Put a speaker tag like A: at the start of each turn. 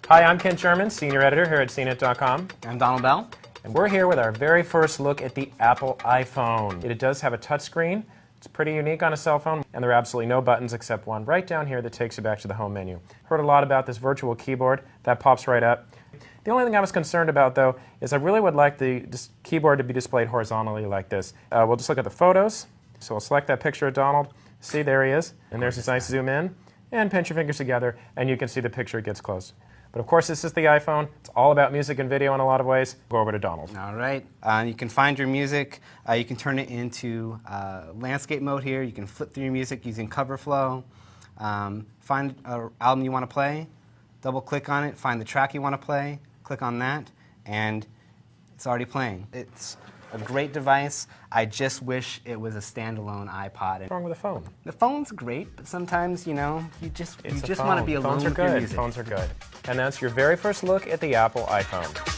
A: Hi, I'm Kent Sherman, Senior Editor here at CNET.com.
B: I'm Donald Bell.
A: And we're here with our very first look at the Apple iPhone. It does have a touchscreen. It's pretty unique on a cell phone, and there are absolutely no buttons except one right down here that takes you back to the home menu. Heard a lot about this virtual keyboard. That pops right up. The only thing I was concerned about, though, is I really would like the keyboard to be displayed horizontally like this. We'll just look at the photos. So we'll select that picture of Donald. See, there he is. And there's this nice zoom in. And pinch your fingers together, and you can see the picture gets close. But of course, this is the iPhone. It's all about music and video in a lot of ways. Go over to Donald.
B: All right. You can find your music. You can turn it into landscape mode here. You can flip through your music using cover flow. Find an album you want to play. Double click on it. Find the track you want to play. Click on that, and it's already playing. It's a great device. I just wish it was a standalone iPod.
A: What's wrong with the phone?
B: The phone's great, but sometimes, you know, you just want to be alone with your music.
A: Phones are good. And that's your very first look at the Apple iPhone.